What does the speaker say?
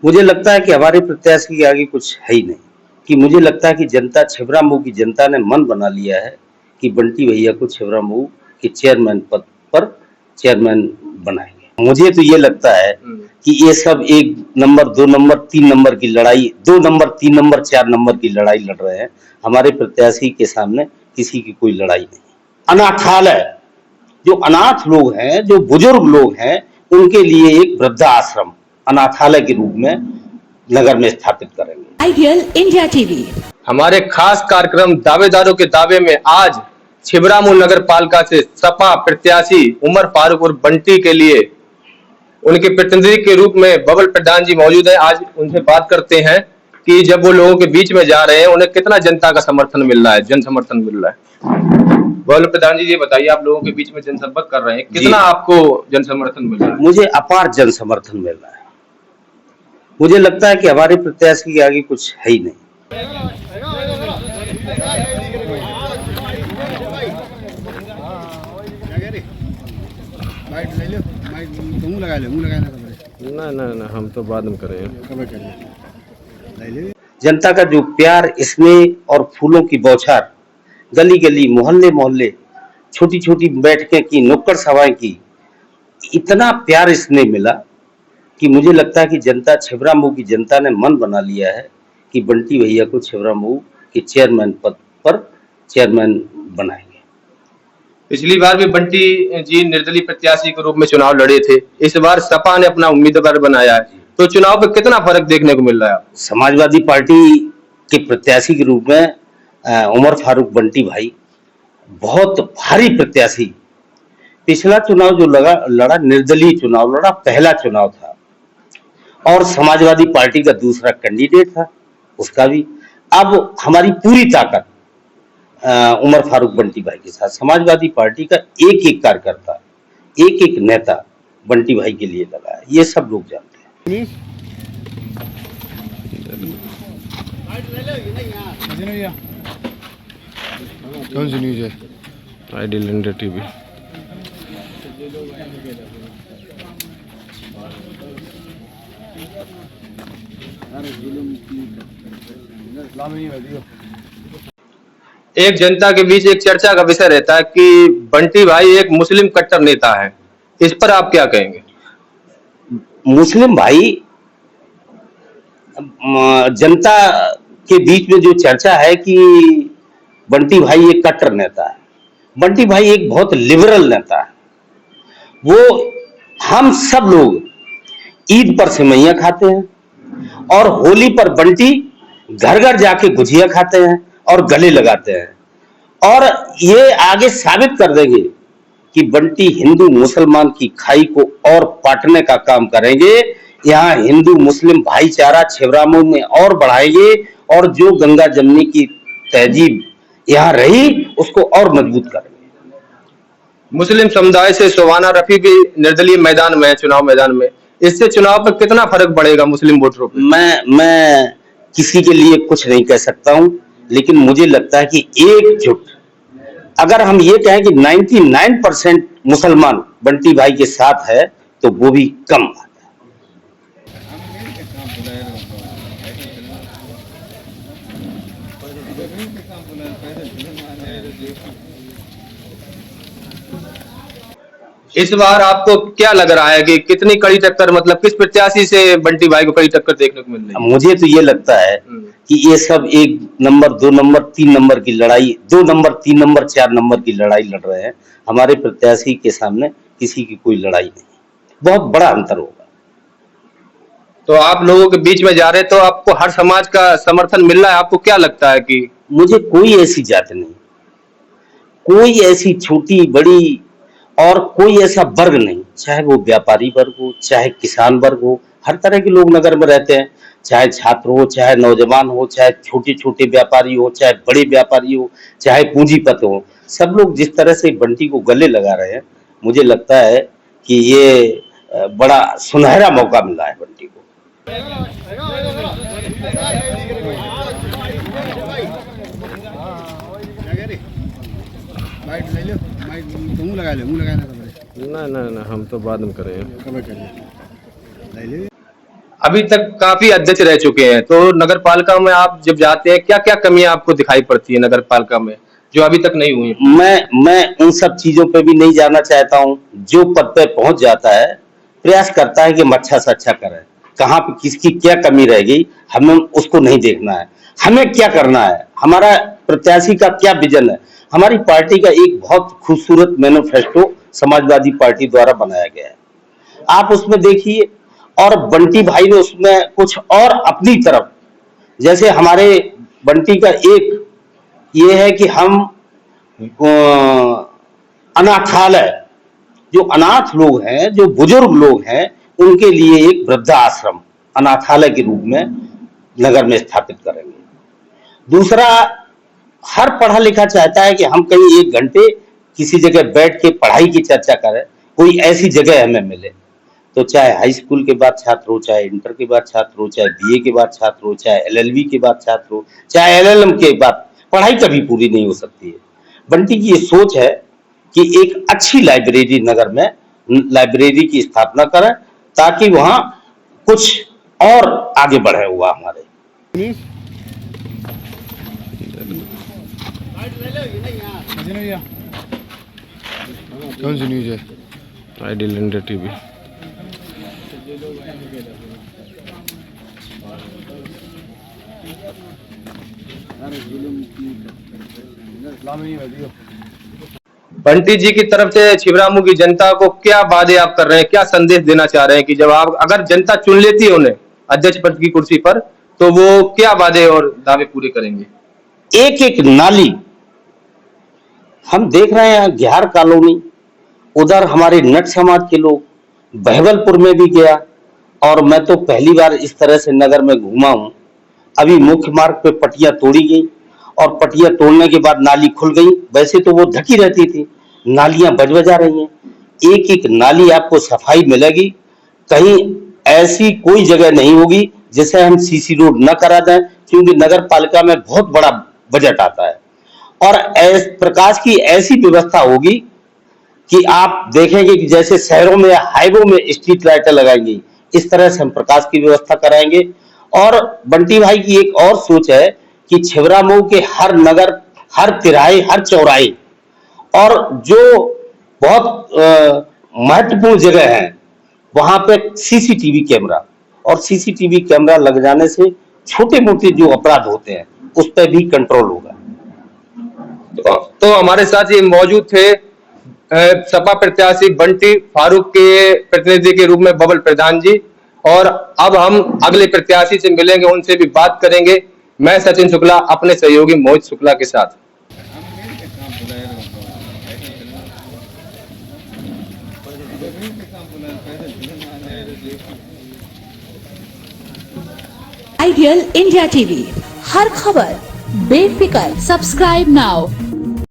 मुझे लगता है कि हमारे प्रत्याशी के आगे कुछ है ही नहीं, कि मुझे लगता है कि जनता छिबरामऊ की जनता ने मन बना लिया है कि बंटी भैया को छिबरामऊ के चेयरमैन पद पर चेयरमैन बनाएंगे। मुझे तो ये लगता है कि ये सब 1 नंबर 2 नंबर 3 नंबर की लड़ाई, 2 नंबर 3 नंबर 4 नंबर की लड़ाई लड़ रहे हैं। हमारे प्रत्याशी के सामने किसी की कोई लड़ाई नहीं। अनाथालय, जो अनाथ लोग हैं, जो बुजुर्ग लोग हैं, उनके लिए एक वृद्धाश्रम अनाथालय के रूप में नगर में स्थापित करेंगे। Ideal India TV. हमारे खास कार्यक्रम दावेदारों के दावे में आज छिबरामऊ नगर पालिका से सपा प्रत्याशी उमर फारूक और बंटी के लिए उनके प्रतिनिधि के रूप में बबल प्रधान जी मौजूद है। आज उनसे बात करते हैं कि जब वो लोगों के बीच में जा रहे हैं उन्हें कितना जनता का समर्थन मिल रहा है, जन समर्थन मिल रहा है। बबल प्रधान जी, ये बताइए, आप लोगों के बीच में जनसंपर्क कर रहे हैं, कितना आपको जन समर्थन मिल रहा है? मुझे अपार जन समर्थन मिल रहा है। मुझे लगता है कि हमारे प्रत्याशी के आगे कुछ है ही नहीं। ना हम तो बाद में करेंगे। जनता का जो प्यार, स्नेह और फूलों की बौछार, गली गली, मोहल्ले मोहल्ले, छोटी छोटी बैठकें की, नुक्कड़ सभाएं की, इतना प्यार स्नेह मिला कि मुझे लगता है कि जनता, छिबरामऊ की जनता ने मन बना लिया है कि बंटी भैया को छिबरामऊ के चेयरमैन पद पर चेयरमैन बनाएंगे। पिछली बार भी बंटी जी निर्दलीय प्रत्याशी के रूप में चुनाव लड़े थे, इस बार सपा ने अपना उम्मीदवार बनाया है, तो चुनाव पे कितना फर्क देखने को मिल रहा है? समाजवादी पार्टी के प्रत्याशी के रूप में उमर फारूक बंटी भाई बहुत भारी प्रत्याशी। पिछला चुनाव जो लड़ा निर्दलीय चुनाव लड़ा, पहला चुनाव था, और समाजवादी पार्टी का दूसरा कैंडिडेट था, उसका भी। अब हमारी पूरी ताकत उमर फारूक बंटी भाई के साथ, समाजवादी पार्टी का एक एक कार्यकर्ता, एक एक नेता बंटी भाई के लिए लगा है, ये सब लोग जानते हैं। कौन सी न्यूज है? Ideal India TV. एक जनता के बीच एक चर्चा का विषय रहता है कि बंटी भाई एक मुस्लिम कट्टर नेता है, इस पर आप क्या कहेंगे? मुस्लिम भाई, जनता के बीच में जो चर्चा है कि बंटी भाई एक कट्टर नेता है, बंटी भाई एक बहुत लिबरल नेता है। वो, हम सब लोग ईद पर सेवइयां खाते हैं और होली पर बंटी घर घर जाके गुजिया खाते हैं और गले लगाते हैं, और ये आगे साबित कर देंगे कि बंटी हिंदू मुसलमान की खाई को और पाटने का काम करेंगे। यहाँ हिंदू मुस्लिम भाईचारा छिबरामऊ में और बढ़ाएंगे, और जो गंगा जमनी की तहजीब यहाँ रही उसको और मजबूत करेंगे। मुस्लिम समुदाय से शोभाना रफी भी निर्दलीय मैदान में है, चुनाव मैदान में, इससे चुनाव पर कितना फर्क पड़ेगा मुस्लिम वोटरों पे? मैं किसी के लिए कुछ नहीं कह सकता हूं, लेकिन मुझे लगता है कि एकजुट, अगर हम ये कहें कि 99% मुसलमान बंटी भाई के साथ है तो वो भी कम बात है। इस बार आपको क्या लग रहा है कि कितनी कड़ी टक्कर, मतलब किस प्रत्याशी से बंटी भाई को कड़ी टक्कर देखने को मिल रही है? मुझे तो ये लगता है कि ये सब 1 नंबर 2 नंबर 3 नंबर की लड़ाई, 2 नंबर 3 नंबर 4 नंबर की लड़ाई लड़ रहे हैं। हमारे प्रत्याशी के सामने किसी की कोई लड़ाई नहीं, बहुत बड़ा अंतर होगा। तो आप लोगों के बीच में जा रहे हैं तो आपको हर समाज का समर्थन मिल रहा है, आपको क्या लगता है कि? मुझे कोई ऐसी जात नहीं, कोई ऐसी छोटी बड़ी और कोई ऐसा वर्ग नहीं, चाहे वो व्यापारी वर्ग हो, चाहे किसान वर्ग हो, हर तरह के लोग नगर में रहते हैं, चाहे छात्र हो, चाहे नौजवान हो, चाहे छोटे छोटे व्यापारी हो, चाहे बड़े व्यापारी हो, चाहे पूंजीपति हो, सब लोग जिस तरह से बंटी को गले लगा रहे हैं, मुझे लगता है कि ये बड़ा सुनहरा मौका मिला है बंटी को। ना हम तो बाद में करेंगे। अभी तक काफी अध्यक्ष रह चुके हैं, तो नगर पालिका में आप जब जाते हैं क्या क्या कमियां आपको दिखाई पड़ती है नगर पालिका में जो अभी तक नहीं हुई हैं? मैं उन सब चीजों पे भी नहीं जाना चाहता हूँ। जो पद पे पहुंच जाता है प्रयास करता है कि हम अच्छा से अच्छा करें। कहाँ पे किसकी क्या कमी रह गई हमें उसको नहीं देखना है। हमें क्या करना है, हमारा प्रत्याशी का क्या विजन है। हमारी पार्टी का एक बहुत खूबसूरत मैनिफेस्टो समाजवादी पार्टी द्वारा बनाया गया है, आप उसमें देखिए। और बंटी भाई ने उसमें कुछ और अपनी तरफ, जैसे हमारे बंटी का एक ये है कि हम अनाथालय, जो अनाथ लोग हैं, जो बुजुर्ग लोग हैं, उनके लिए एक वृद्धाश्रम अनाथालय के रूप में नगर में स्थापित करेंगे। दूसरा, हर पढ़ा लिखा चाहता है कि हम कहीं 1 घंटे किसी जगह बैठ के पढ़ाई की चर्चा करें, कोई ऐसी जगह हमें मिले। तो चाहे हाई स्कूल के बाद छात्र हो, चाहे इंटर के बाद छात्र हो, चाहे बीए के बाद छात्र हो, चाहे एलएलबी के बाद छात्र हो, चाहे एलएलएम के बाद, पढ़ाई कभी पूरी नहीं हो सकती है। बंटी की ये सोच है कि एक अच्छी लाइब्रेरी नगर में लाइब्रेरी की स्थापना करें ताकि वहां कुछ और आगे बढ़े हुआ हमारे। कौन सी न्यूज है? Ideal India TV. Bunty ji की तरफ से छिबरामऊ की जनता को क्या वादे आप कर रहे हैं, क्या संदेश देना चाह रहे हैं कि जब आप अगर जनता चुन लेती है उन्हें अध्यक्ष पद की कुर्सी पर, तो वो क्या वादे और दावे पूरे करेंगे? एक एक नाली हम देख रहे हैं, ग्यार कॉलोनी, उधर हमारे नट समाज के लोग, बहबलपुर में भी गया और मैं तो पहली बार इस तरह से नगर में घूमा हूं। अभी मुख्य मार्ग पे पटिया तोड़ी गई और पटिया तोड़ने के बाद नाली खुल गई, वैसे तो वो ढकी रहती थी, नालियां बज-बजा रही हैं। एक एक नाली आपको सफाई मिलेगी, कहीं ऐसी कोई जगह नहीं होगी जिसे हम सीसी रोड न करा दें, क्योंकि नगर पालिका में बहुत बड़ा बजट आता है और प्रकाश की ऐसी व्यवस्था होगी कि आप देखेंगे कि जैसे शहरों में हाईवे में स्ट्रीट लाइटें लगाएंगी, इस तरह से हम प्रकाश की व्यवस्था कराएंगे। और बंटी भाई की एक और सोच है कि छिबरामऊ के हर नगर, हर तिराहे, हर चौराहे और जो बहुत महत्वपूर्ण जगह है वहां पे सीसीटीवी कैमरा, और सीसीटीवी कैमरा लग जाने से छोटे मोटे जो अपराध होते हैं उस पर भी कंट्रोल होगा। तो हमारे साथ ये मौजूद थे सपा प्रत्याशी बंटी फारूक के प्रतिनिधि के रूप में बबल प्रधान जी, और अब हम अगले प्रत्याशी से मिलेंगे, उनसे भी बात करेंगे। मैं सचिन शुक्ला अपने सहयोगी मोहित शुक्ला के साथ। आइडियल इंडिया टीवी, हर खबर बेफिक्र। Subscribe now.